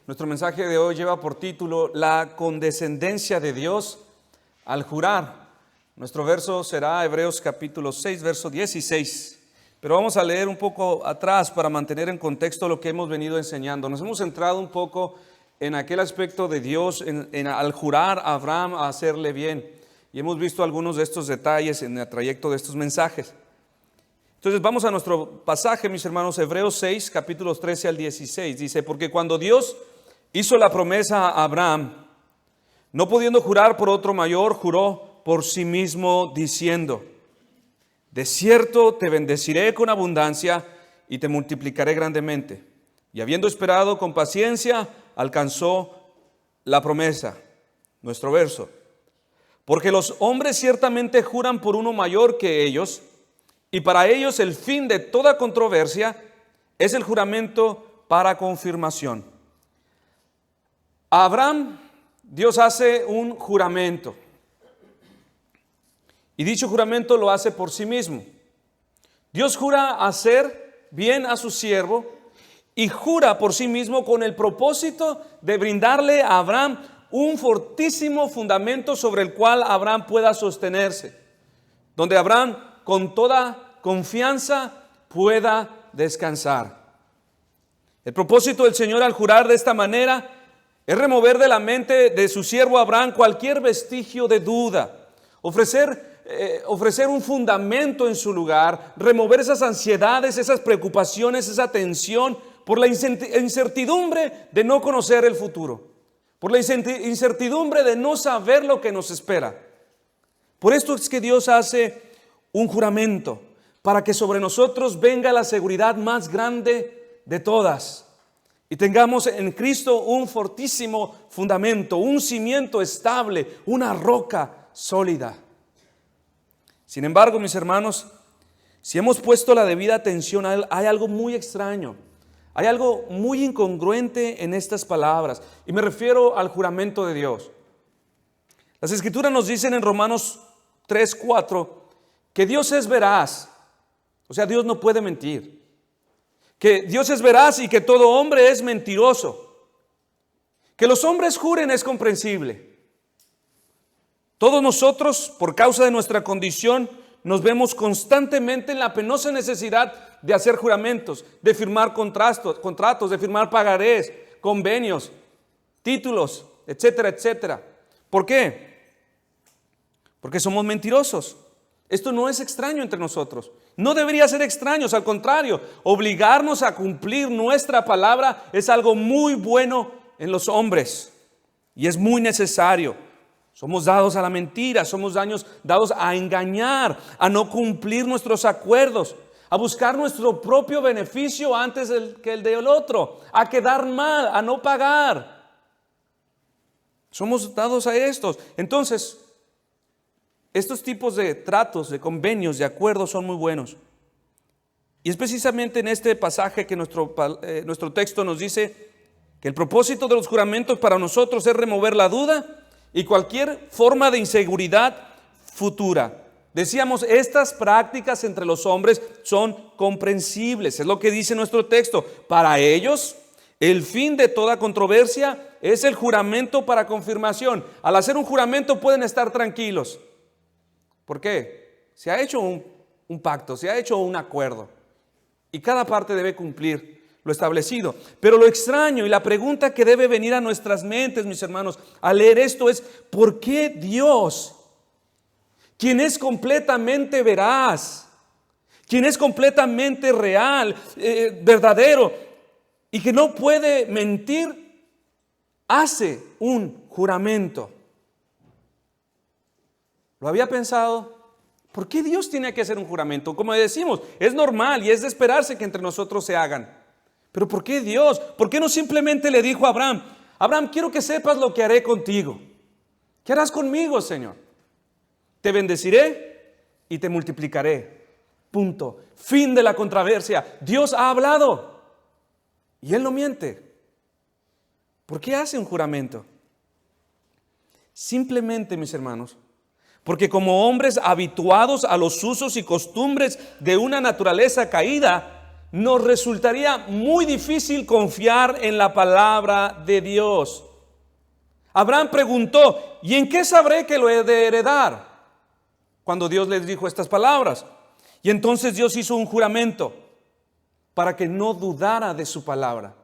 Nuestro mensaje de hoy lleva por título La condescendencia de Dios al jurar. Nuestro verso será Hebreos capítulo 6, verso 16. Pero vamos a leer un poco atrás para mantener en contexto lo que hemos venido enseñando. Nos hemos centrado un poco en aquel aspecto de Dios, al jurar a Abraham a hacerle bien. Y hemos visto algunos de estos detalles en el trayecto de estos mensajes. Entonces vamos a nuestro pasaje, mis hermanos, Hebreos 6, capítulos 13 al 16. Dice, porque cuando Dios hizo la promesa a Abraham, no pudiendo jurar por otro mayor, juró por sí mismo diciendo, de cierto te bendeciré con abundancia y te multiplicaré grandemente. Y habiendo esperado con paciencia, alcanzó la promesa. Nuestro verso. Porque los hombres ciertamente juran por uno mayor que ellos, y para ellos el fin de toda controversia es el juramento para confirmación. A Abraham, Dios hace un juramento. Y dicho juramento lo hace por sí mismo. Dios jura hacer bien a su siervo y jura por sí mismo con el propósito de brindarle a Abraham un fortísimo fundamento sobre el cual Abraham pueda sostenerse. Donde Abraham con toda confianza pueda descansar. El propósito del Señor al jurar de esta manera es remover de la mente de su siervo Abraham cualquier vestigio de duda, ofrecer un fundamento en su lugar, remover esas ansiedades, esas preocupaciones, esa tensión por la incertidumbre de no conocer el futuro, por la incertidumbre de no saber lo que nos espera. Por esto es que Dios hace un juramento, para que sobre nosotros venga la seguridad más grande de todas. Y tengamos en Cristo un fortísimo fundamento, un cimiento estable, una roca sólida. Sin embargo, mis hermanos, si hemos puesto la debida atención, hay algo muy extraño, hay algo muy incongruente en estas palabras. Y me refiero al juramento de Dios. Las Escrituras nos dicen en Romanos 3, 4, que Dios es veraz. O sea, Dios no puede mentir. Que Dios es veraz y que todo hombre es mentiroso. Que los hombres juren es comprensible. Todos nosotros, por causa de nuestra condición, nos vemos constantemente en la penosa necesidad de hacer juramentos, de firmar contratos, de firmar pagarés, convenios, títulos, etcétera, etcétera. ¿Por qué? Porque somos mentirosos. Esto no es extraño entre nosotros. No debería ser extraño, al contrario, obligarnos a cumplir nuestra palabra es algo muy bueno en los hombres y es muy necesario. Somos dados a la mentira, somos dados a engañar, a no cumplir nuestros acuerdos, a buscar nuestro propio beneficio antes que el del otro, a quedar mal, a no pagar. Somos dados a estos. Entonces, estos tipos de tratos, de convenios, de acuerdos son muy buenos. Y es precisamente en este pasaje que nuestro texto nos dice que el propósito de los juramentos para nosotros es remover la duda y cualquier forma de inseguridad futura. Decíamos, estas prácticas entre los hombres son comprensibles, es lo que dice nuestro texto. Para ellos, el fin de toda controversia es el juramento para confirmación. Al hacer un juramento pueden estar tranquilos. ¿Por qué? Se ha hecho un pacto, se ha hecho un acuerdo y cada parte debe cumplir lo establecido. Pero lo extraño y la pregunta que debe venir a nuestras mentes, mis hermanos, al leer esto es, ¿por qué Dios, quien es completamente veraz, quien es completamente real, verdadero y que no puede mentir, hace un juramento? ¿Lo había pensado? ¿Por qué Dios tiene que hacer un juramento? Como decimos, es normal y es de esperarse que entre nosotros se hagan. Pero ¿por qué Dios? ¿Por qué no simplemente le dijo a Abraham, Abraham, quiero que sepas lo que haré contigo? ¿Qué harás conmigo, Señor? Te bendeciré y te multiplicaré. Punto. Fin de la controversia. Dios ha hablado y Él no miente. ¿Por qué hace un juramento? Simplemente, mis hermanos, porque como hombres habituados a los usos y costumbres de una naturaleza caída, nos resultaría muy difícil confiar en la palabra de Dios. Abraham preguntó, ¿y en qué sabré que lo he de heredar? Cuando Dios les dijo estas palabras. Y entonces Dios hizo un juramento para que no dudara de su palabra.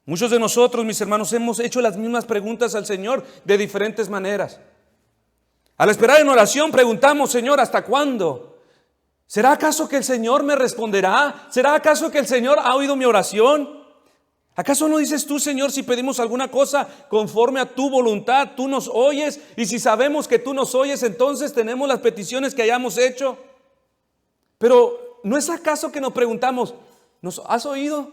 Muchos de nosotros, mis hermanos, hemos hecho las mismas preguntas al Señor de diferentes maneras. Al esperar en oración preguntamos, Señor, ¿hasta cuándo? ¿Será acaso que el Señor me responderá? ¿Será acaso que el Señor ha oído mi oración? ¿Acaso no dices tú, Señor, si pedimos alguna cosa conforme a tu voluntad, tú nos oyes? Y si sabemos que tú nos oyes, entonces tenemos las peticiones que hayamos hecho. Pero ¿no es acaso que nos preguntamos, ¿nos has oído?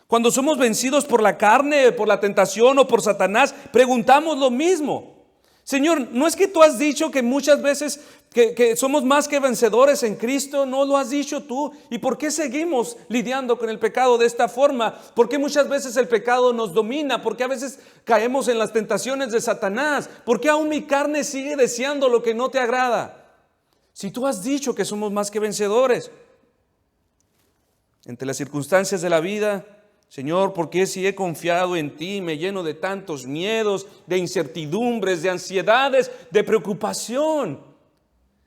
Cuando somos vencidos por la carne, por la tentación o por Satanás, preguntamos lo mismo. Señor, ¿no es que tú has dicho que muchas veces que somos más que vencedores en Cristo? ¿No lo has dicho tú? ¿Y por qué seguimos lidiando con el pecado de esta forma? ¿Por qué muchas veces el pecado nos domina? ¿Por qué a veces caemos en las tentaciones de Satanás? ¿Por qué aún mi carne sigue deseando lo que no te agrada? Si tú has dicho que somos más que vencedores. Entre las circunstancias de la vida, Señor, ¿por qué si he confiado en ti me lleno de tantos miedos, de incertidumbres, de ansiedades, de preocupación?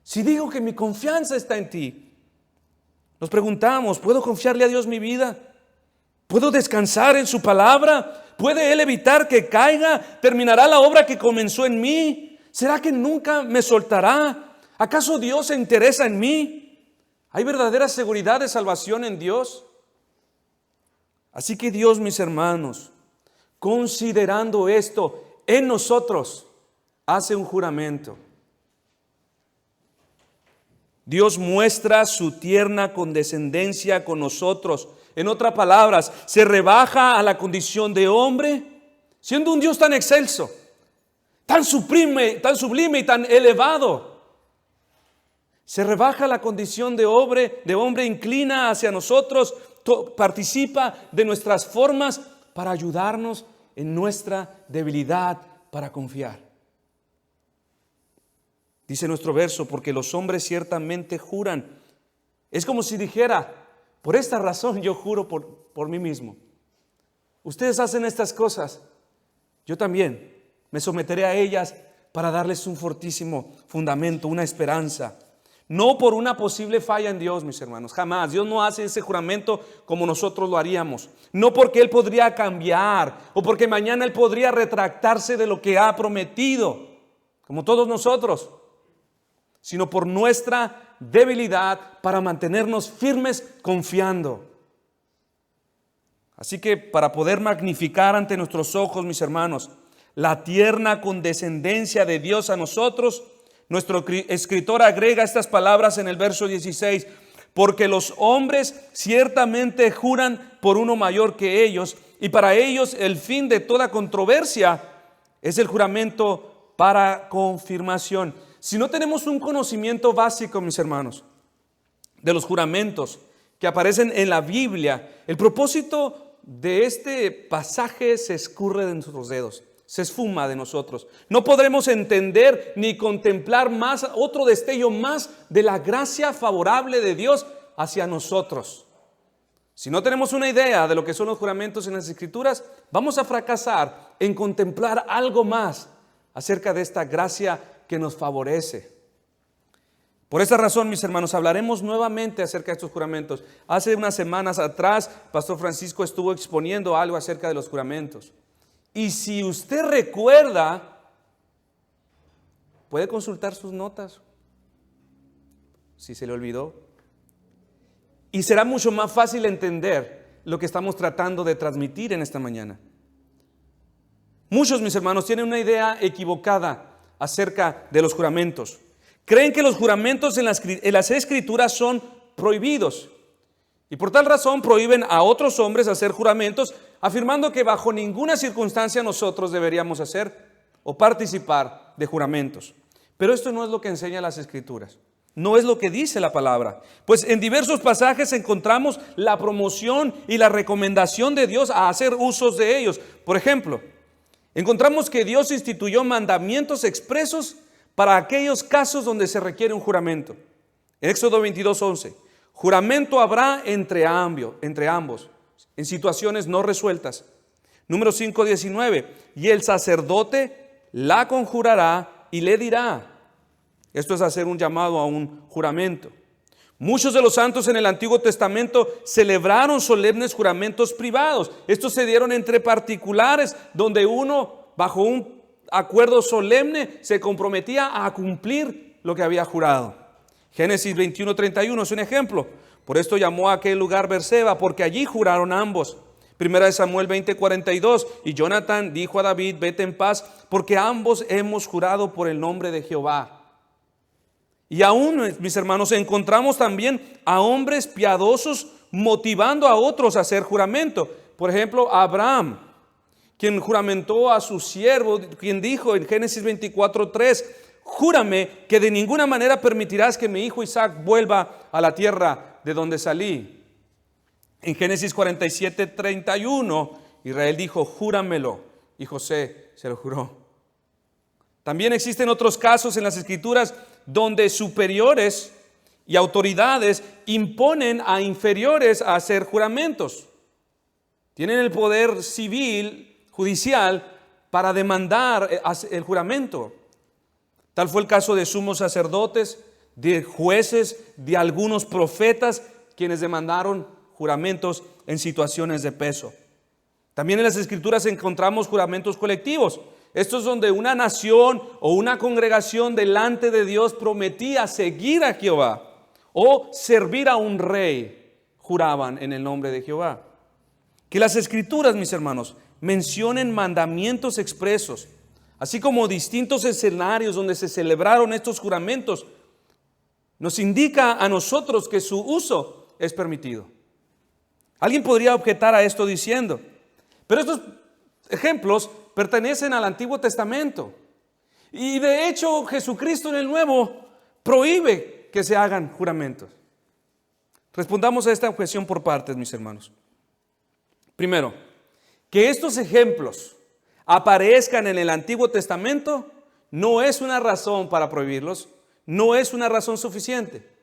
Si digo que mi confianza está en ti. Nos preguntamos, ¿puedo confiarle a Dios mi vida? ¿Puedo descansar en su palabra? ¿Puede Él evitar que caiga? ¿Terminará la obra que comenzó en mí? ¿Será que nunca me soltará? ¿Acaso Dios se interesa en mí? ¿Hay verdadera seguridad de salvación en Dios? Así que Dios, mis hermanos, considerando esto en nosotros, hace un juramento. Dios muestra su tierna condescendencia con nosotros. En otras palabras, se rebaja a la condición de hombre, siendo un Dios tan excelso, tan sublime y tan elevado. Se rebaja la condición de hombre, inclina hacia nosotros, participa de nuestras formas para ayudarnos en nuestra debilidad para confiar. Dice nuestro verso, porque los hombres ciertamente juran. Es como si dijera, por esta razón yo juro por mí mismo. Ustedes hacen estas cosas, yo también me someteré a ellas para darles un fortísimo fundamento, una esperanza. No por una posible falla en Dios, mis hermanos, jamás. Dios no hace ese juramento como nosotros lo haríamos. No porque Él podría cambiar o porque mañana Él podría retractarse de lo que ha prometido, como todos nosotros, sino por nuestra debilidad para mantenernos firmes confiando. Así que para poder magnificar ante nuestros ojos, mis hermanos, la tierna condescendencia de Dios a nosotros, nuestro escritor agrega estas palabras en el verso 16, porque los hombres ciertamente juran por uno mayor que ellos, y para ellos el fin de toda controversia es el juramento para confirmación. Si no tenemos un conocimiento básico, mis hermanos, de los juramentos que aparecen en la Biblia, el propósito de este pasaje se escurre de nuestros dedos. Se esfuma de nosotros. No podremos entender ni contemplar más otro destello más de la gracia favorable de Dios hacia nosotros. Si no tenemos una idea de lo que son los juramentos en las Escrituras, vamos a fracasar en contemplar algo más acerca de esta gracia que nos favorece. Por esta razón, mis hermanos, hablaremos nuevamente acerca de estos juramentos. Hace unas semanas atrás, Pastor Francisco estuvo exponiendo algo acerca de los juramentos. Y si usted recuerda, puede consultar sus notas, si se le olvidó. Y será mucho más fácil entender lo que estamos tratando de transmitir en esta mañana. Muchos, mis hermanos, tienen una idea equivocada acerca de los juramentos. Creen que los juramentos en las Escrituras son prohibidos. Y por tal razón prohíben a otros hombres hacer juramentos, afirmando que bajo ninguna circunstancia nosotros deberíamos hacer o participar de juramentos. Pero esto no es lo que enseñan las Escrituras. No es lo que dice la palabra. Pues en diversos pasajes encontramos la promoción y la recomendación de Dios a hacer usos de ellos. Por ejemplo, encontramos que Dios instituyó mandamientos expresos para aquellos casos donde se requiere un juramento. En Éxodo 22:11. Juramento habrá entre ambos, en situaciones no resueltas. Número 5:19. Y el sacerdote la conjurará y le dirá. Esto es hacer un llamado a un juramento. Muchos de los santos en el Antiguo Testamento celebraron solemnes juramentos privados. Estos se dieron entre particulares, donde uno, bajo un acuerdo solemne, se comprometía a cumplir lo que había jurado. Génesis 21:31 es un ejemplo. Por esto llamó a aquel lugar Berseba, porque allí juraron ambos. Primera de Samuel 20:42. Y Jonathan dijo a David: vete en paz, porque ambos hemos jurado por el nombre de Jehová. Y aún, mis hermanos, encontramos también a hombres piadosos motivando a otros a hacer juramento. Por ejemplo, Abraham, quien juramentó a su siervo, quien dijo en Génesis 24:3: júrame que de ninguna manera permitirás que mi hijo Isaac vuelva a la tierra de donde salí. En Génesis 47:31, Israel dijo: júramelo, y José se lo juró. También existen otros casos en las Escrituras donde superiores y autoridades imponen a inferiores a hacer juramentos. Tienen el poder civil, judicial, para demandar el juramento. Tal fue el caso de sumos sacerdotes, de jueces, de algunos profetas, quienes demandaron juramentos en situaciones de peso. También en las Escrituras encontramos juramentos colectivos. Esto es donde una nación o una congregación delante de Dios prometía seguir a Jehová o servir a un rey. Juraban en el nombre de Jehová. Que las Escrituras, mis hermanos, mencionen mandamientos expresos, así como distintos escenarios donde se celebraron estos juramentos, nos indica a nosotros que su uso es permitido. Alguien podría objetar a esto diciendo: pero estos ejemplos pertenecen al Antiguo Testamento. Y de hecho, Jesucristo en el Nuevo prohíbe que se hagan juramentos. Respondamos a esta objeción por partes, mis hermanos. Primero, que estos ejemplos aparezcan en el Antiguo Testamento no es una razón para prohibirlos, no es una razón suficiente.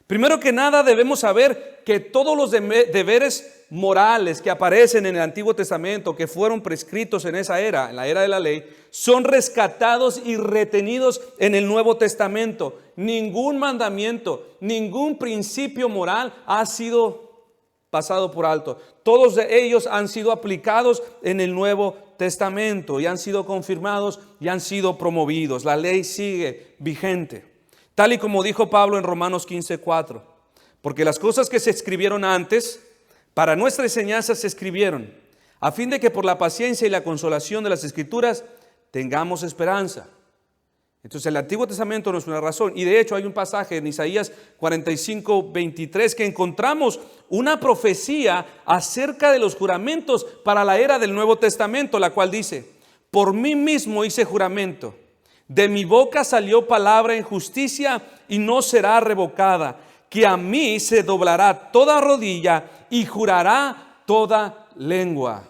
Primero que nada, debemos saber que todos los deberes morales que aparecen en el Antiguo Testamento, que fueron prescritos en esa era, en la era de la ley, son rescatados y retenidos en el Nuevo Testamento. Ningún mandamiento, ningún principio moral ha sido pasado por alto. Todos de ellos han sido aplicados en el Nuevo Testamento y han sido confirmados y han sido promovidos. La ley sigue vigente. Tal y como dijo Pablo en Romanos 15:4, porque las cosas que se escribieron antes, para nuestra enseñanza se escribieron, a fin de que por la paciencia y la consolación de las Escrituras tengamos esperanza. Entonces el Antiguo Testamento no es una razón. Y de hecho hay un pasaje en Isaías 45:23 que encontramos una profecía acerca de los juramentos para la era del Nuevo Testamento, la cual dice: por mí mismo hice juramento. De mi boca salió palabra en justicia y no será revocada, que a mí se doblará toda rodilla y jurará toda lengua.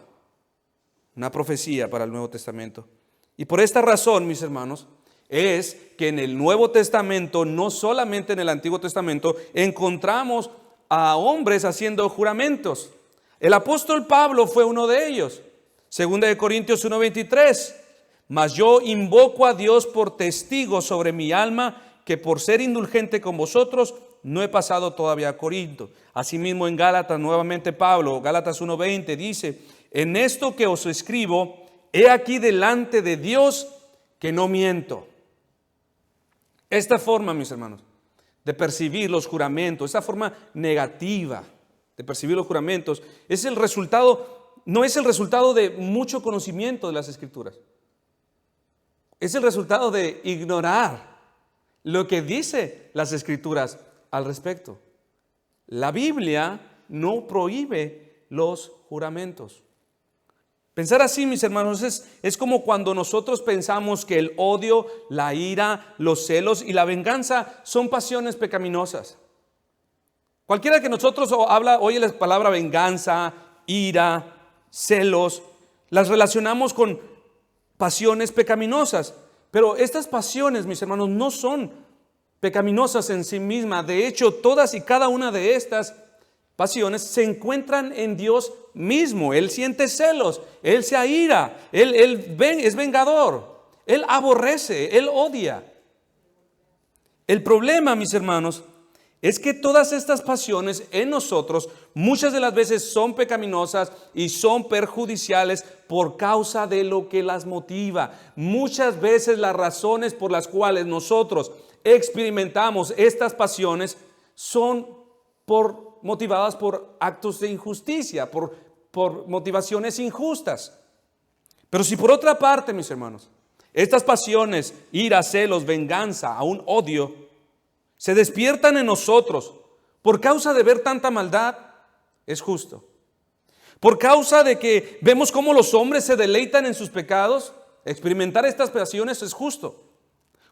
Una profecía para el Nuevo Testamento. Y por esta razón, mis hermanos, es que en el Nuevo Testamento, no solamente en el Antiguo Testamento, encontramos a hombres haciendo juramentos. El apóstol Pablo fue uno de ellos. Segunda de Corintios 1:23. Mas yo invoco a Dios por testigo sobre mi alma, que por ser indulgente con vosotros, no he pasado todavía a Corinto. Asimismo en Gálatas, nuevamente Pablo, Gálatas 1:20 dice: en esto que os escribo, he aquí delante de Dios que no miento. Esta forma, mis hermanos, de percibir los juramentos, esta forma negativa de percibir los juramentos, es el resultado, no es el resultado de mucho conocimiento de las Escrituras. Es el resultado de ignorar lo que dice las Escrituras al respecto. La Biblia no prohíbe los juramentos. Pensar así, mis hermanos, es como cuando nosotros pensamos que el odio, la ira, los celos y la venganza son pasiones pecaminosas. Cualquiera que nosotros oye la palabra venganza, ira, celos, las relacionamos con pasiones pecaminosas. Pero estas pasiones, mis hermanos, no son pecaminosas en sí mismas. De hecho, todas y cada una de estas pasiones se encuentran en Dios mismo. Él siente celos, Él se aira, Él es vengador, Él aborrece, Él odia. El problema, mis hermanos, es que todas estas pasiones en nosotros muchas de las veces son pecaminosas y son perjudiciales por causa de lo que las motiva. Muchas veces las razones por las cuales nosotros experimentamos estas pasiones son motivadas por actos de injusticia, por motivaciones injustas. Pero si por otra parte, mis hermanos, estas pasiones, ira, celos, venganza, aún odio, se despiertan en nosotros por causa de ver tanta maldad, es justo. Por causa de que vemos cómo los hombres se deleitan en sus pecados, experimentar estas pasiones es justo.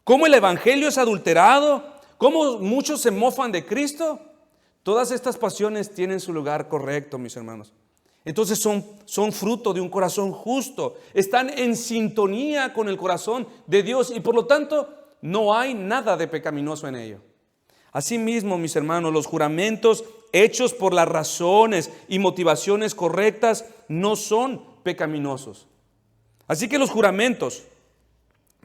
Cómo el evangelio es adulterado, cómo muchos se mofan de Cristo, todas estas pasiones tienen su lugar correcto, mis hermanos. Entonces son fruto de un corazón justo, están en sintonía con el corazón de Dios y por lo tanto no hay nada de pecaminoso en ello. Asimismo, mis hermanos, los juramentos hechos por las razones y motivaciones correctas no son pecaminosos. Así que los juramentos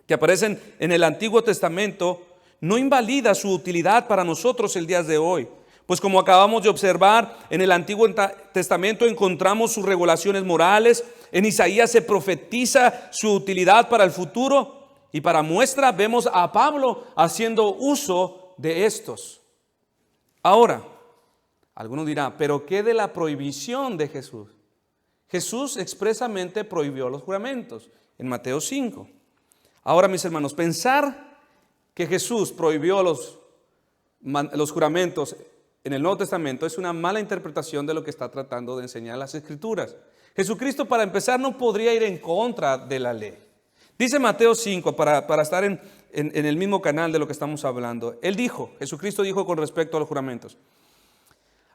que aparecen en el Antiguo Testamento no invalida su utilidad para nosotros el día de hoy. Pues como acabamos de observar, en el Antiguo Testamento encontramos sus regulaciones morales, en Isaías se profetiza su utilidad para el futuro y para muestra vemos a Pablo haciendo uso de estos. Ahora, alguno dirá, ¿pero qué de la prohibición de Jesús? Jesús expresamente prohibió los juramentos en Mateo 5. Ahora, mis hermanos, pensar que Jesús prohibió los juramentos en el Nuevo Testamento es una mala interpretación de lo que está tratando de enseñar las Escrituras. Jesucristo, para empezar, no podría ir en contra de la ley. Dice Mateo 5, para estar en el mismo canal de lo que estamos hablando. Jesucristo dijo con respecto a los juramentos: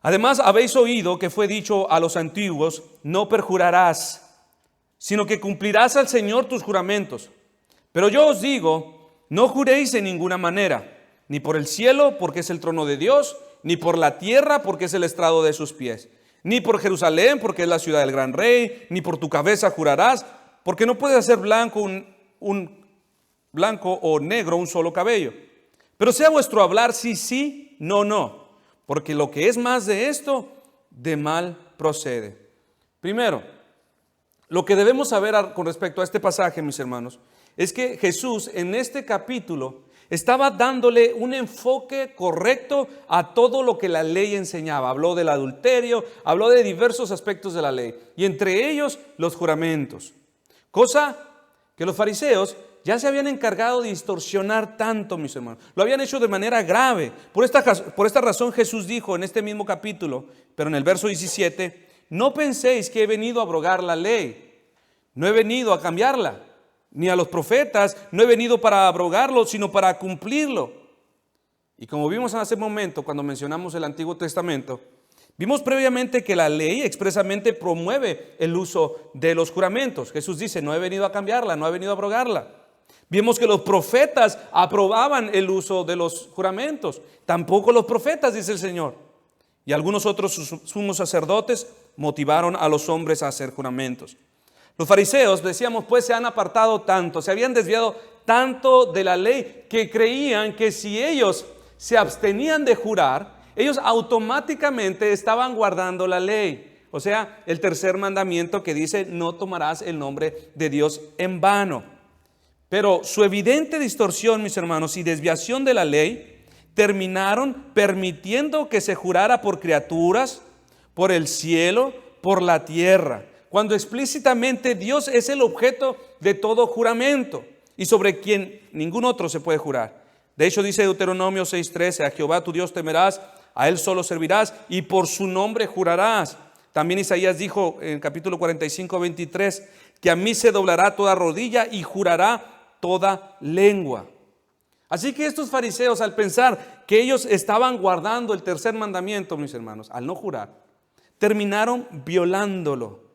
además habéis oído que fue dicho a los antiguos, no perjurarás, sino que cumplirás al Señor tus juramentos. Pero yo os digo, no juréis en ninguna manera, ni por el cielo, porque es el trono de Dios, ni por la tierra, porque es el estrado de sus pies, ni por Jerusalén, porque es la ciudad del gran rey, ni por tu cabeza jurarás, porque no puede hacer blanco un blanco o negro un solo cabello. Pero sea vuestro hablar sí, sí, no, no, porque lo que es más de esto, de mal procede. Primero, lo que debemos saber con respecto a este pasaje, mis hermanos, es que Jesús en este capítulo estaba dándole un enfoque correcto a todo lo que la ley enseñaba. Habló del adulterio, habló de diversos aspectos de la ley, y entre ellos los juramentos. Cosa que los fariseos ya se habían encargado de distorsionar tanto, mis hermanos. Lo habían hecho de manera grave. Por esta razón Jesús dijo en este mismo capítulo, pero en el verso 17, no penséis que he venido a abrogar la ley. No he venido a cambiarla, ni a los profetas. No he venido para abrogarlo, sino para cumplirlo. Y como vimos hace un momento cuando mencionamos el Antiguo Testamento, vimos previamente que la ley expresamente promueve el uso de los juramentos. Jesús dice, no he venido a cambiarla, no he venido a abrogarla. Vimos que los profetas aprobaban el uso de los juramentos. Tampoco los profetas, dice el Señor. Y algunos otros sumos sacerdotes motivaron a los hombres a hacer juramentos. Los fariseos, decíamos, pues se han apartado tanto, se habían desviado tanto de la ley que creían que si ellos se abstenían de jurar, ellos automáticamente estaban guardando la ley. O sea, el tercer mandamiento que dice, no tomarás el nombre de Dios en vano. Pero su evidente distorsión, mis hermanos, y desviación de la ley, terminaron permitiendo que se jurara por criaturas, por el cielo, por la tierra, cuando explícitamente Dios es el objeto de todo juramento y sobre quien ningún otro se puede jurar. De hecho, dice Deuteronomio 6:13, a Jehová tu Dios temerás, a Él solo servirás y por su nombre jurarás. También Isaías dijo en el capítulo 45:23, que a mí se doblará toda rodilla y jurará toda lengua. Así que estos fariseos, al pensar que ellos estaban guardando el tercer mandamiento, mis hermanos, al no jurar, terminaron violándolo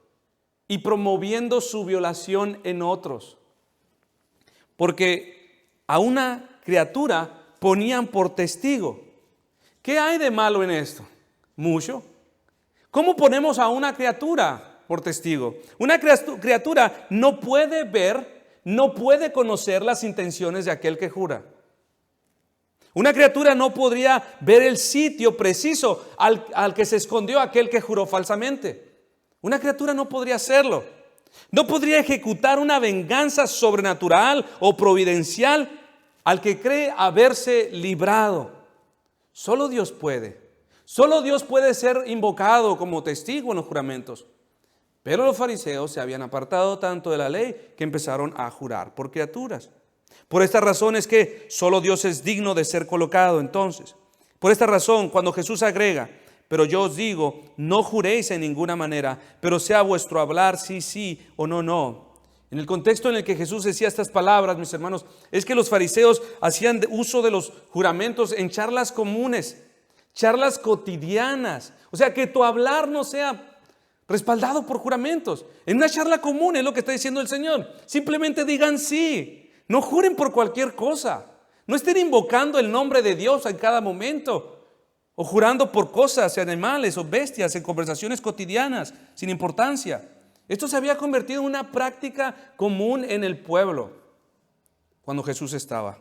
y promoviendo su violación en otros. Porque a una criatura ponían por testigo. ¿Qué hay de malo en esto? Mucho. ¿Cómo ponemos a una criatura por testigo? Una criatura no puede ver, no puede conocer las intenciones de aquel que jura. Una criatura no podría ver el sitio preciso al que se escondió aquel que juró falsamente. Una criatura no podría hacerlo. No podría ejecutar una venganza sobrenatural o providencial al que cree haberse librado. Solo Dios puede. Solo Dios puede ser invocado como testigo en los juramentos. Pero los fariseos se habían apartado tanto de la ley que empezaron a jurar por criaturas. Por esta razón es que solo Dios es digno de ser colocado entonces. Por esta razón, cuando Jesús agrega, pero yo os digo, no juréis en ninguna manera, pero sea vuestro hablar sí, sí o no, no. En el contexto en el que Jesús decía estas palabras, mis hermanos, es que los fariseos hacían uso de los juramentos en charlas comunes, charlas cotidianas. O sea, que tu hablar no sea respaldado por juramentos. En una charla común es lo que está diciendo el Señor. Simplemente digan sí. No juren por cualquier cosa. No estén invocando el nombre de Dios en cada momento. O jurando por cosas, animales o bestias en conversaciones cotidianas sin importancia. Esto se había convertido en una práctica común en el pueblo cuando Jesús estaba.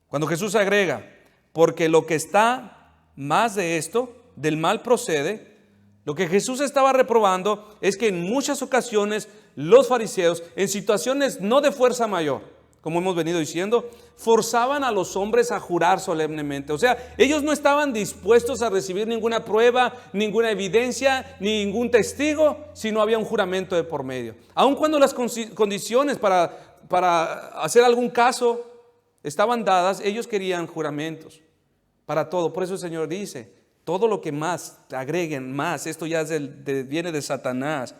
Cuando Jesús agrega, porque lo que está más de esto, del mal procede. Lo que Jesús estaba reprobando es que en muchas ocasiones los fariseos, en situaciones no de fuerza mayor, como hemos venido diciendo, forzaban a los hombres a jurar solemnemente. O sea, ellos no estaban dispuestos a recibir ninguna prueba, ninguna evidencia, ningún testigo, si no había un juramento de por medio. Aun cuando las condiciones para hacer algún caso estaban dadas, ellos querían juramentos para todo. Por eso el Señor dice, todo lo que más agreguen más, esto ya viene de Satanás.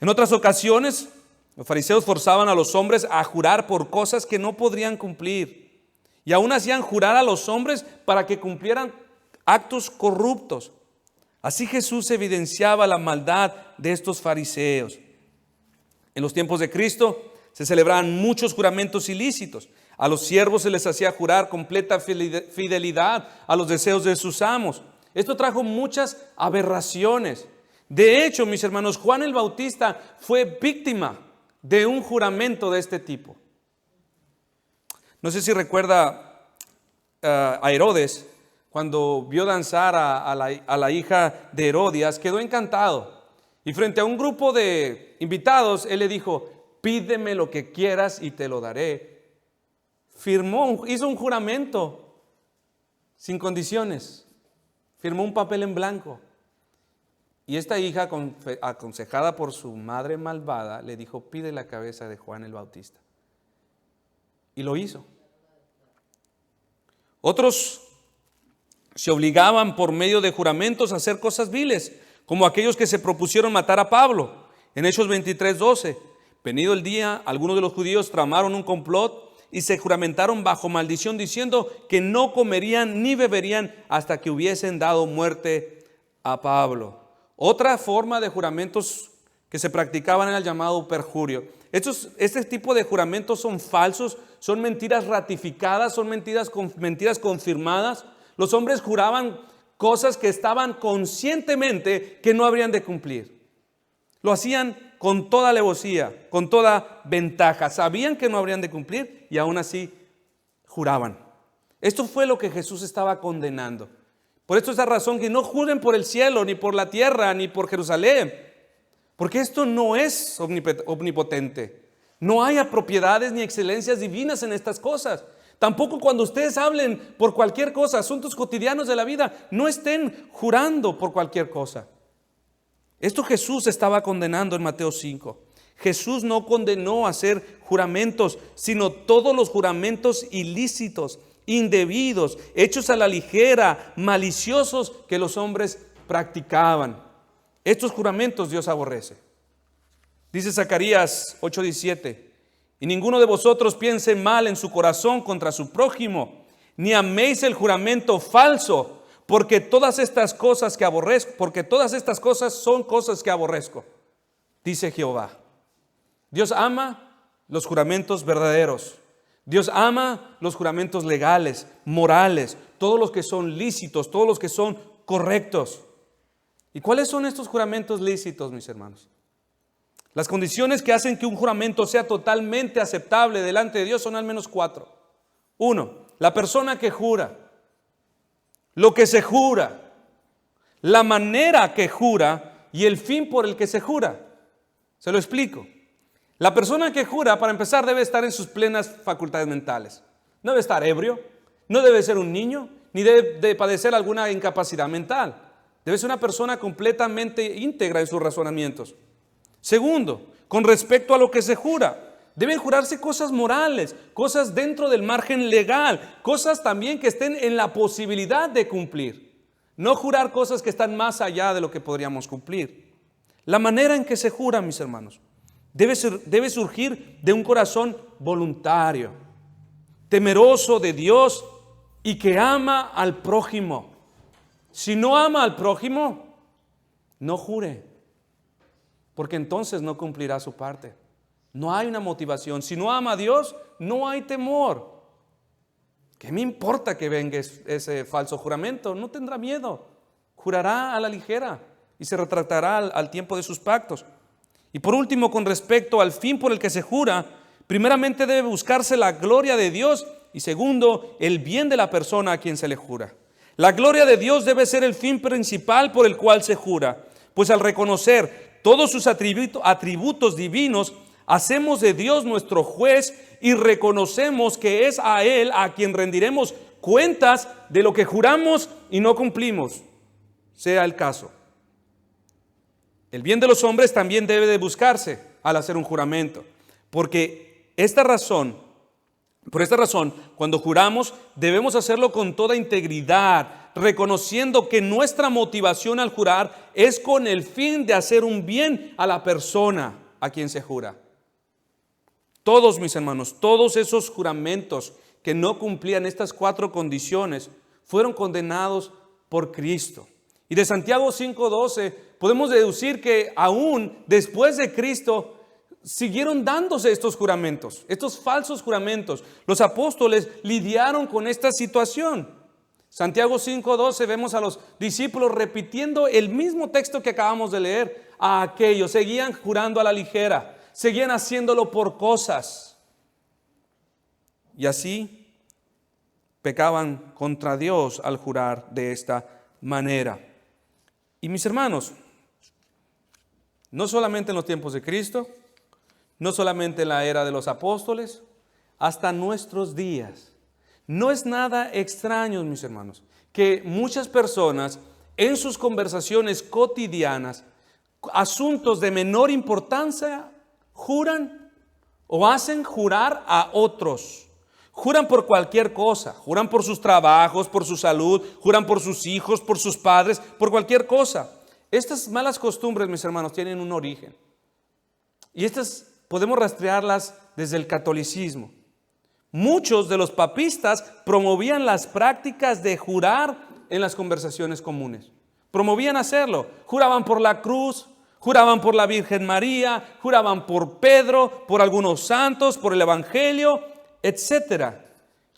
En otras ocasiones, los fariseos forzaban a los hombres a jurar por cosas que no podrían cumplir. Y aún hacían jurar a los hombres para que cumplieran actos corruptos. Así Jesús evidenciaba la maldad de estos fariseos. En los tiempos de Cristo se celebraban muchos juramentos ilícitos. A los siervos se les hacía jurar completa fidelidad a los deseos de sus amos. Esto trajo muchas aberraciones. De hecho, mis hermanos, Juan el Bautista fue víctima de un juramento de este tipo. No sé si recuerda a Herodes, cuando vio danzar a la hija de Herodías, quedó encantado. Y frente a un grupo de invitados, él le dijo, pídeme lo que quieras y te lo daré. Hizo un juramento sin condiciones. Firmó un papel en blanco. Y esta hija, aconsejada por su madre malvada, le dijo, pide la cabeza de Juan el Bautista. Y lo hizo. Otros se obligaban por medio de juramentos a hacer cosas viles, como aquellos que se propusieron matar a Pablo. En Hechos 23:12, venido el día, algunos de los judíos tramaron un complot y se juramentaron bajo maldición, diciendo que no comerían ni beberían hasta que hubiesen dado muerte a Pablo. Otra forma de juramentos que se practicaban era el llamado perjurio. Este tipo de juramentos son falsos, son mentiras ratificadas, son mentiras confirmadas. Los hombres juraban cosas que estaban conscientemente que no habrían de cumplir. Lo hacían con toda alevosía, con toda ventaja. Sabían que no habrían de cumplir y aún así juraban. Esto fue lo que Jesús estaba condenando. Por esto es la razón que no juren por el cielo, ni por la tierra, ni por Jerusalén. Porque esto no es omnipotente. No hay propiedades ni excelencias divinas en estas cosas. Tampoco cuando ustedes hablen por cualquier cosa, asuntos cotidianos de la vida, no estén jurando por cualquier cosa. Esto Jesús estaba condenando en Mateo 5. Jesús no condenó a hacer juramentos, sino todos los juramentos ilícitos, indebidos, hechos a la ligera, maliciosos que los hombres practicaban. Estos juramentos Dios aborrece. Dice Zacarías 8:17, y ninguno de vosotros piense mal en su corazón contra su prójimo, ni améis el juramento falso, porque todas estas cosas son cosas que aborrezco, dice Jehová. Dios ama los juramentos verdaderos. Dios ama los juramentos legales, morales, todos los que son lícitos, todos los que son correctos. ¿Y cuáles son estos juramentos lícitos, mis hermanos? Las condiciones que hacen que un juramento sea totalmente aceptable delante de Dios son al menos 4. 1, la persona que jura, lo que se jura, la manera que jura y el fin por el que se jura. Se lo explico. La persona que jura, para empezar, debe estar en sus plenas facultades mentales. No debe estar ebrio, no debe ser un niño, ni debe de padecer alguna incapacidad mental. Debe ser una persona completamente íntegra en sus razonamientos. Segundo, con respecto a lo que se jura, deben jurarse cosas morales, cosas dentro del margen legal, cosas también que estén en la posibilidad de cumplir. No jurar cosas que están más allá de lo que podríamos cumplir. La manera en que se jura, mis hermanos, debe surgir de un corazón voluntario, temeroso de Dios y que ama al prójimo. Si no ama al prójimo, no jure, porque entonces no cumplirá su parte. No hay una motivación. Si no ama a Dios, no hay temor. ¿Qué me importa que venga ese falso juramento? No tendrá miedo. Jurará a la ligera y se retractará al tiempo de sus pactos. Y por último, con respecto al fin por el que se jura, primeramente debe buscarse la gloria de Dios y segundo, el bien de la persona a quien se le jura. La gloria de Dios debe ser el fin principal por el cual se jura, pues al reconocer todos sus atributos divinos, hacemos de Dios nuestro juez y reconocemos que es a Él a quien rendiremos cuentas de lo que juramos y no cumplimos, sea el caso. El bien de los hombres también debe de buscarse al hacer un juramento, por esta razón, cuando juramos, debemos hacerlo con toda integridad, reconociendo que nuestra motivación al jurar es con el fin de hacer un bien a la persona a quien se jura. Todos, mis hermanos, todos esos juramentos que no cumplían estas 4 condiciones fueron condenados por Cristo. Y de Santiago 5:12 podemos deducir que aún después de Cristo siguieron dándose estos juramentos, estos falsos juramentos. Los apóstoles lidiaron con esta situación. Santiago 5:12 vemos a los discípulos repitiendo el mismo texto que acabamos de leer a aquellos. Seguían jurando a la ligera, seguían haciéndolo por cosas. Y así pecaban contra Dios al jurar de esta manera. Y mis hermanos, no solamente en los tiempos de Cristo, no solamente en la era de los apóstoles, hasta nuestros días. No es nada extraño, mis hermanos, que muchas personas en sus conversaciones cotidianas, asuntos de menor importancia, juran o hacen jurar a otros. Juran por cualquier cosa, juran por sus trabajos, por su salud, juran por sus hijos, por sus padres, por cualquier cosa. Estas malas costumbres, mis hermanos, tienen un origen. Y estas podemos rastrearlas desde el catolicismo. Muchos de los papistas promovían las prácticas de jurar en las conversaciones comunes. Promovían hacerlo. Juraban por la cruz, juraban por la Virgen María, juraban por Pedro, por algunos santos, por el Evangelio, etcétera.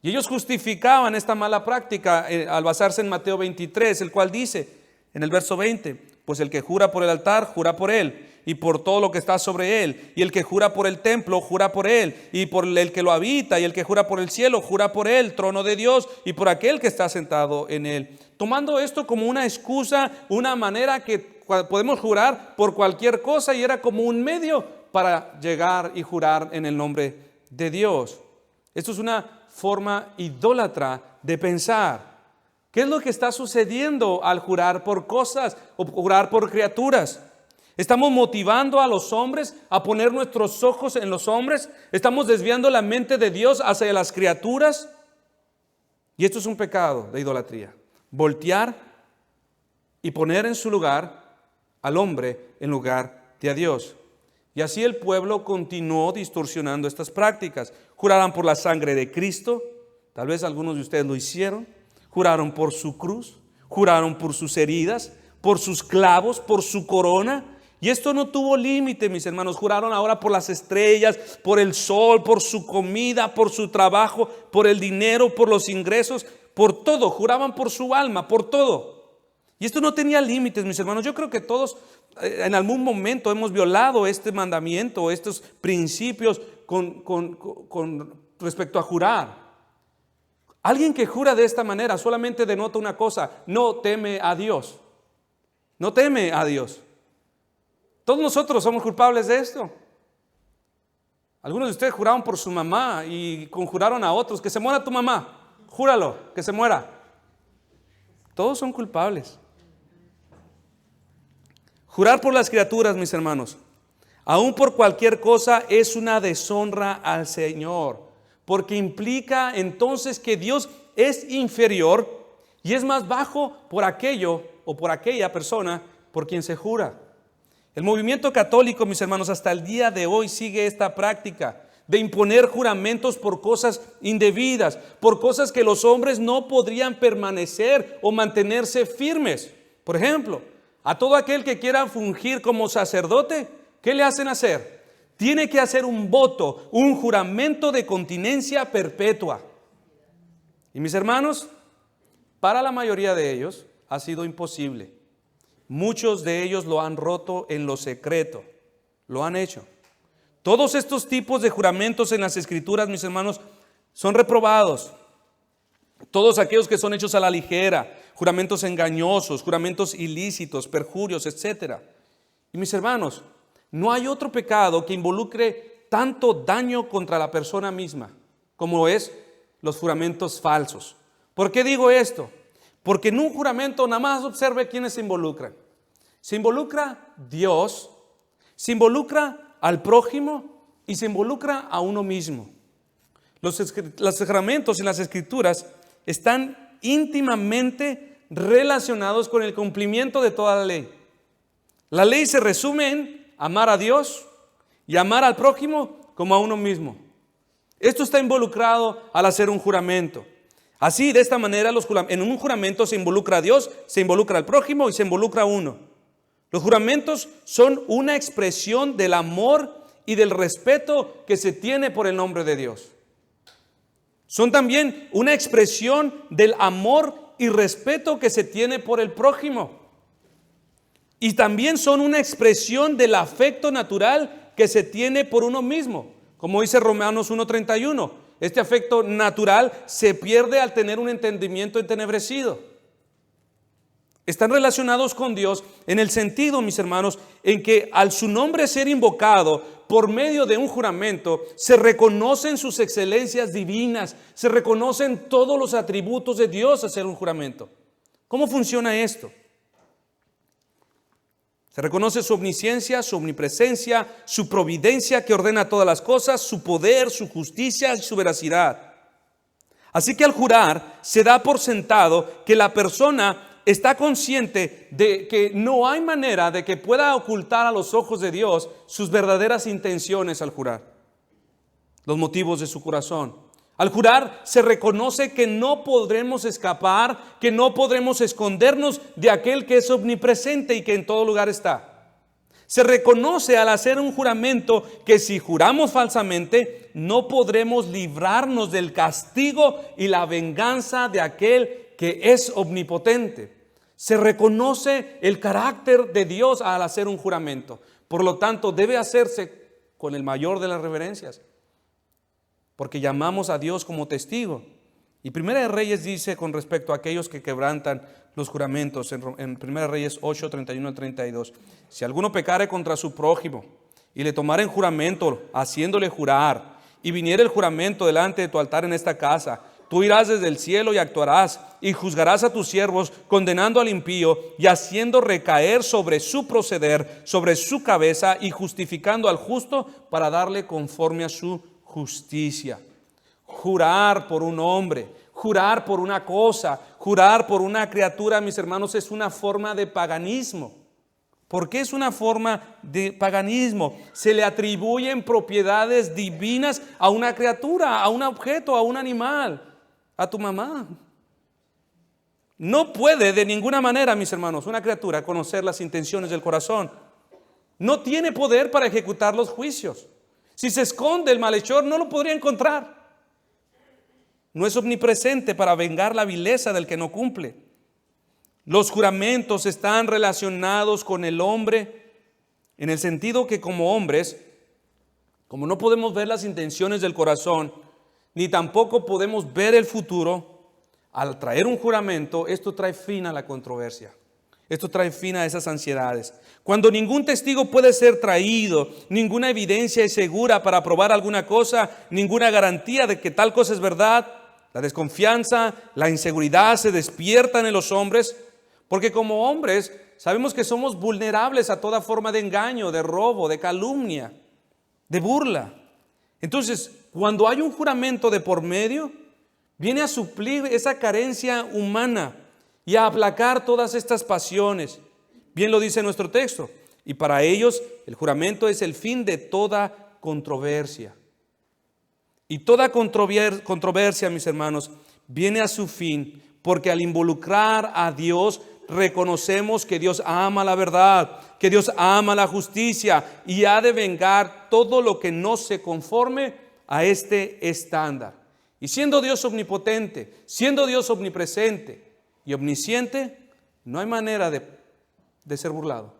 Y ellos justificaban esta mala práctica al basarse en Mateo 23, el cual dice en el verso 20, pues el que jura por el altar, jura por él y por todo lo que está sobre él, y el que jura por el templo, jura por él, y por el que lo habita, y el que jura por el cielo, jura por él, trono de Dios, y por aquel que está sentado en él. Tomando esto como una excusa, una manera que podemos jurar por cualquier cosa, y era como un medio para llegar y jurar en el nombre de Dios. Esto es una forma idólatra de pensar. ¿Qué es lo que está sucediendo al jurar por cosas o jurar por criaturas? ¿Estamos motivando a los hombres a poner nuestros ojos en los hombres? ¿Estamos desviando la mente de Dios hacia las criaturas? Y esto es un pecado de idolatría. Voltear y poner en su lugar al hombre en lugar de a Dios. Y así el pueblo continuó distorsionando estas prácticas. Juraron por la sangre de Cristo, tal vez algunos de ustedes lo hicieron. Juraron por su cruz, juraron por sus heridas, por sus clavos, por su corona. Y esto no tuvo límite, mis hermanos. Juraron ahora por las estrellas, por el sol, por su comida, por su trabajo, por el dinero, por los ingresos, por todo. Juraban por su alma, por todo. Y esto no tenía límites, mis hermanos. Yo creo que todos en algún momento hemos violado este mandamiento, estos principios con respecto a jurar. Alguien que jura de esta manera solamente denota una cosa: no teme a Dios. No teme a Dios. Todos nosotros somos culpables de esto. Algunos de ustedes juraron por su mamá y conjuraron a otros: que se muera tu mamá, júralo, que se muera. Todos son culpables. Jurar por las criaturas, mis hermanos, aún por cualquier cosa, es una deshonra al Señor, porque implica entonces que Dios es inferior y es más bajo por aquello o por aquella persona por quien se jura. El movimiento católico, mis hermanos, hasta el día de hoy sigue esta práctica de imponer juramentos por cosas indebidas, por cosas que los hombres no podrían permanecer o mantenerse firmes. Por ejemplo, a todo aquel que quiera fungir como sacerdote, ¿qué le hacen hacer? Tiene que hacer un voto, un juramento de continencia perpetua. Y mis hermanos, para la mayoría de ellos ha sido imposible. Muchos de ellos lo han roto en lo secreto, lo han hecho. Todos estos tipos de juramentos en las Escrituras, mis hermanos, son reprobados. Todos aquellos que son hechos a la ligera, juramentos engañosos, juramentos ilícitos, perjurios, etc. Y mis hermanos, no hay otro pecado que involucre tanto daño contra la persona misma como es los juramentos falsos. ¿Por qué digo esto? Porque en un juramento nada más observe quiénes se involucran. Se involucra Dios, se involucra al prójimo y se involucra a uno mismo. Los juramentos en las Escrituras están íntimamente relacionados con el cumplimiento de toda la ley. La ley se resume en amar a Dios y amar al prójimo como a uno mismo. Esto está involucrado al hacer un juramento. Así, de esta manera, en un juramento se involucra a Dios, se involucra al prójimo y se involucra a uno. Los juramentos son una expresión del amor y del respeto que se tiene por el nombre de Dios. Son también una expresión del amor y respeto que se tiene por el prójimo. Y también son una expresión del afecto natural que se tiene por uno mismo. Como dice Romanos 1:31, este afecto natural se pierde al tener un entendimiento entenebrecido. Están relacionados con Dios en el sentido, mis hermanos, en que al su nombre ser invocado por medio de un juramento, se reconocen sus excelencias divinas, se reconocen todos los atributos de Dios al hacer un juramento. ¿Cómo funciona esto? Se reconoce su omnisciencia, su omnipresencia, su providencia que ordena todas las cosas, su poder, su justicia y su veracidad. Así que al jurar se da por sentado que la persona está consciente de que no hay manera de que pueda ocultar a los ojos de Dios sus verdaderas intenciones al jurar, los motivos de su corazón. Al jurar se reconoce que no podremos escapar, que no podremos escondernos de aquel que es omnipresente y que en todo lugar está. Se reconoce al hacer un juramento que si juramos falsamente no podremos librarnos del castigo y la venganza de aquel que es omnipotente. Se reconoce el carácter de Dios al hacer un juramento. Por lo tanto, debe hacerse con el mayor de las reverencias, porque llamamos a Dios como testigo. Y Primera de Reyes dice con respecto a aquellos que quebrantan los juramentos, en Primera de Reyes 8, 31 al 32. Si alguno pecare contra su prójimo y le tomare en juramento, haciéndole jurar, y viniere el juramento delante de tu altar en esta casa, tú irás desde el cielo y actuarás y juzgarás a tus siervos, condenando al impío y haciendo recaer sobre su proceder, sobre su cabeza, y justificando al justo para darle conforme a su justicia. Jurar por un hombre, jurar por una cosa, jurar por una criatura, mis hermanos, es una forma de paganismo. ¿Por qué es una forma de paganismo? Se le atribuyen propiedades divinas a una criatura, a un objeto, a un animal, a tu mamá. No puede de ninguna manera, mis hermanos, una criatura conocer las intenciones del corazón. no tiene poder para ejecutar los juicios. Si se esconde el malhechor, no lo podría encontrar. No es omnipresente para vengar la vileza del que no cumple. Los juramentos están relacionados con el hombre en el sentido que como hombres, como no podemos ver las intenciones del corazón, ni tampoco podemos ver el futuro, al traer un juramento, esto trae fin a la controversia. Esto trae fin a esas ansiedades. Cuando ningún testigo puede ser traído, ninguna evidencia es segura para probar alguna cosa, ninguna garantía de que tal cosa es verdad, la desconfianza, la inseguridad se despiertan en los hombres, porque como hombres sabemos que somos vulnerables a toda forma de engaño, de robo, de calumnia, de burla. Entonces, cuando hay un juramento de por medio, viene a suplir esa carencia humana y a aplacar todas estas pasiones. Bien lo dice nuestro texto. Y para ellos el juramento es el fin de toda controversia. Y toda controversia, mis hermanos, viene a su fin porque al involucrar a Dios reconocemos que Dios ama la verdad, que Dios ama la justicia y ha de vengar todo lo que no se conforme a este estándar. Y siendo Dios omnipotente, siendo Dios omnipresente y omnisciente, no hay manera de ser burlado.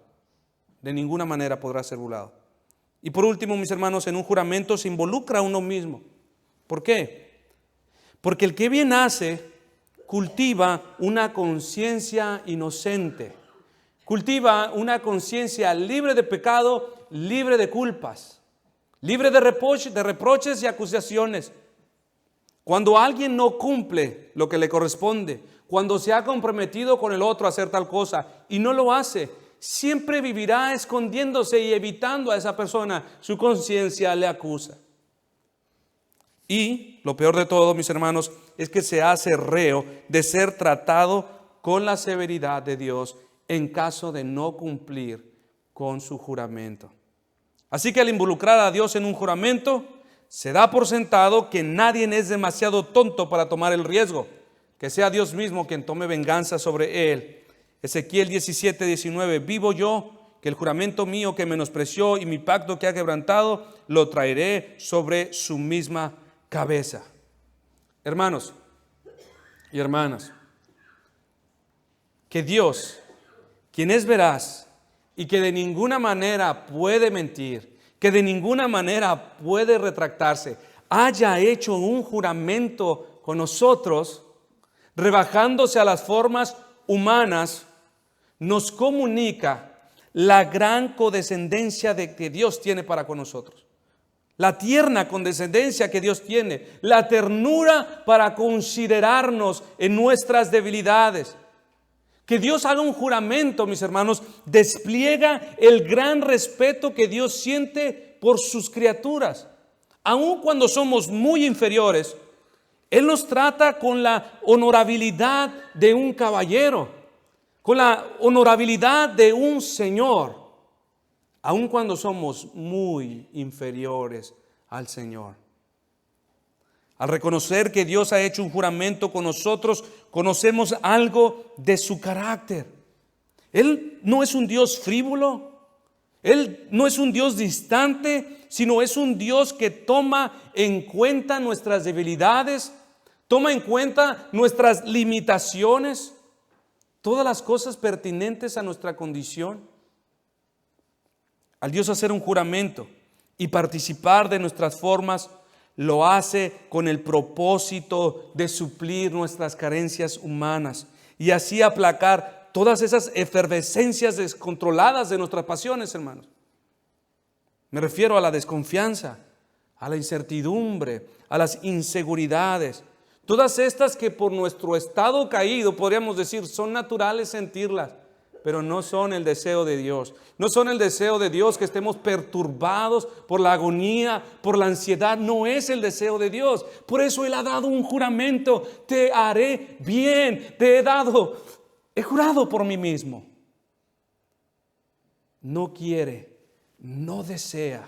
De ninguna manera podrá ser burlado. Y por último, mis hermanos, en un juramento se involucra a uno mismo. ¿Por qué? Porque el que bien hace cultiva una conciencia inocente. Cultiva una conciencia libre de pecado, libre de culpas, libre de reproches y acusaciones. Cuando alguien no cumple lo que le corresponde, cuando se ha comprometido con el otro a hacer tal cosa y no lo hace, siempre vivirá escondiéndose y evitando a esa persona. Su conciencia le acusa. Y lo peor de todo, mis hermanos, es que se hace reo de ser tratado con la severidad de Dios en caso de no cumplir con su juramento. Así que al involucrar a Dios en un juramento, se da por sentado que nadie es demasiado tonto para tomar el riesgo, que sea Dios mismo quien tome venganza sobre él. Ezequiel 17:19, vivo yo, que el juramento mío que menospreció y mi pacto que ha quebrantado, lo traeré sobre su misma cabeza. Hermanos y hermanas, que Dios, quien es veraz y que de ninguna manera puede mentir, que de ninguna manera puede retractarse, haya hecho un juramento con nosotros, rebajándose a las formas humanas, nos comunica la gran condescendencia que Dios tiene para con nosotros. La tierna condescendencia que Dios tiene, la ternura para considerarnos en nuestras debilidades. Que Dios haga un juramento, mis hermanos, despliega el gran respeto que Dios siente por sus criaturas. Aun cuando somos muy inferiores, Él nos trata con la honorabilidad de un caballero, con la honorabilidad de un señor. Aun cuando somos muy inferiores al Señor. Al reconocer que Dios ha hecho un juramento con nosotros, conocemos algo de su carácter. Él no es un Dios frívolo, Él no es un Dios distante, sino es un Dios que toma en cuenta nuestras debilidades, toma en cuenta nuestras limitaciones, todas las cosas pertinentes a nuestra condición. Al Dios hacer un juramento y participar de nuestras formas, lo hace con el propósito de suplir nuestras carencias humanas y así aplacar todas esas efervescencias descontroladas de nuestras pasiones, hermanos. Me refiero a la desconfianza, a la incertidumbre, a las inseguridades. Todas estas que por nuestro estado caído, podríamos decir, son naturales sentirlas. Pero no son el deseo de Dios. No son el deseo de Dios que estemos perturbados por la agonía, por la ansiedad. No es el deseo de Dios. Por eso Él ha dado un juramento. Te haré bien. He jurado por mí mismo. No quiere, no desea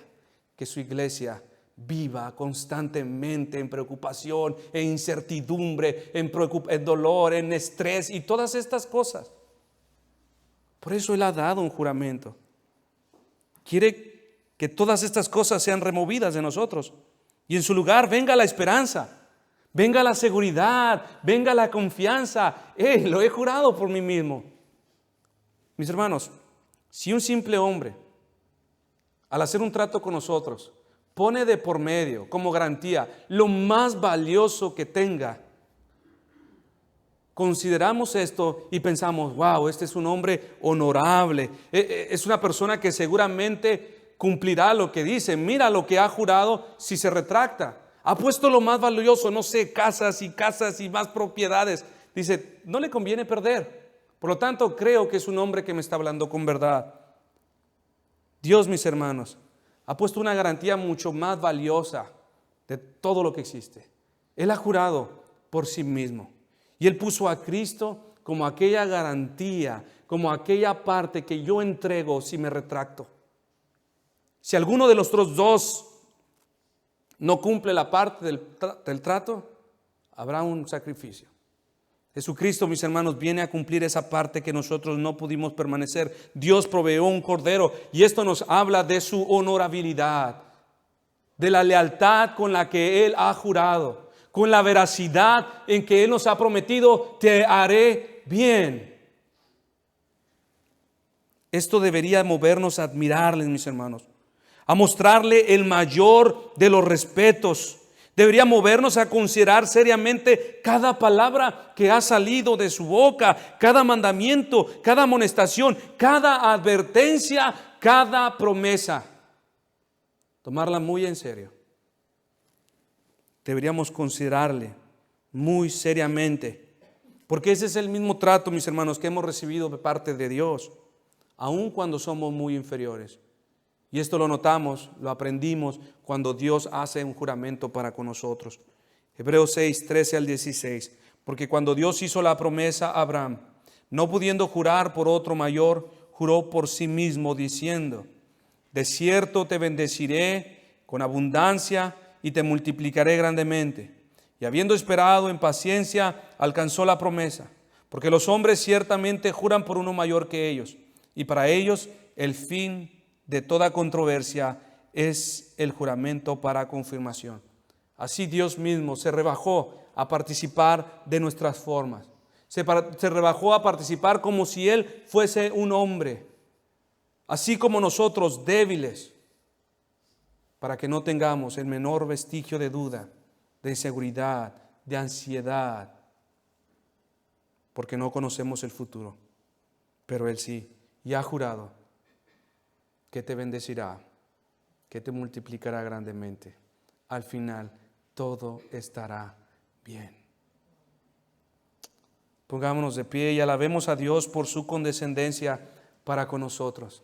que su iglesia viva constantemente en preocupación, en incertidumbre, en dolor, en estrés y todas estas cosas. Por eso Él ha dado un juramento. quiere que todas estas cosas sean removidas de nosotros. Y en su lugar venga la esperanza, venga la seguridad, venga la confianza. Lo he jurado por mí mismo. Mis hermanos, si un simple hombre, al hacer un trato con nosotros, pone de por medio, como garantía, lo más valioso que tenga, consideramos esto y pensamos, wow, este es un hombre honorable, es una persona que seguramente cumplirá lo que dice. Mira lo que ha jurado si se retracta. Ha puesto lo más valioso, no sé, casas y más propiedades. Dice, no le conviene perder. Por lo tanto, creo que es un hombre que me está hablando con verdad. Dios, mis hermanos, ha puesto una garantía mucho más valiosa de todo lo que existe. Él ha jurado por sí mismo. Y Él puso a Cristo como aquella garantía, como aquella parte que yo entrego si me retracto. Si alguno de los otros dos no cumple la parte del trato, habrá un sacrificio. Jesucristo, mis hermanos, viene a cumplir esa parte que nosotros no pudimos permanecer. Dios proveyó un cordero y esto nos habla de su honorabilidad, de la lealtad con la que Él ha jurado, con la veracidad en que Él nos ha prometido, te haré bien. Esto debería movernos a admirarles, mis hermanos, a mostrarle el mayor de los respetos. Debería movernos a considerar seriamente cada palabra que ha salido de su boca, cada mandamiento, cada amonestación, cada advertencia, cada promesa. Tomarla muy en serio. Deberíamos considerarle muy seriamente, porque ese es el mismo trato, mis hermanos, que hemos recibido de parte de Dios, aun cuando somos muy inferiores. Y esto lo notamos, lo aprendimos cuando Dios hace un juramento para con nosotros. Hebreos 6, 13 al 16. Porque cuando Dios hizo la promesa a Abraham, no pudiendo jurar por otro mayor, juró por sí mismo diciendo, de cierto te bendeciré con abundancia y te multiplicaré grandemente. Y habiendo esperado en paciencia, alcanzó la promesa. Porque los hombres ciertamente juran por uno mayor que ellos. Y para ellos el fin de toda controversia es el juramento para confirmación. Así Dios mismo se rebajó a participar de nuestras formas. Se rebajó a participar como si Él fuese un hombre, así como nosotros débiles, para que no tengamos el menor vestigio de duda, de inseguridad, de ansiedad, porque no conocemos el futuro. Pero Él sí, y ha jurado que te bendecirá, que te multiplicará grandemente. Al final, todo estará bien. Pongámonos de pie y alabemos a Dios por su condescendencia para con nosotros.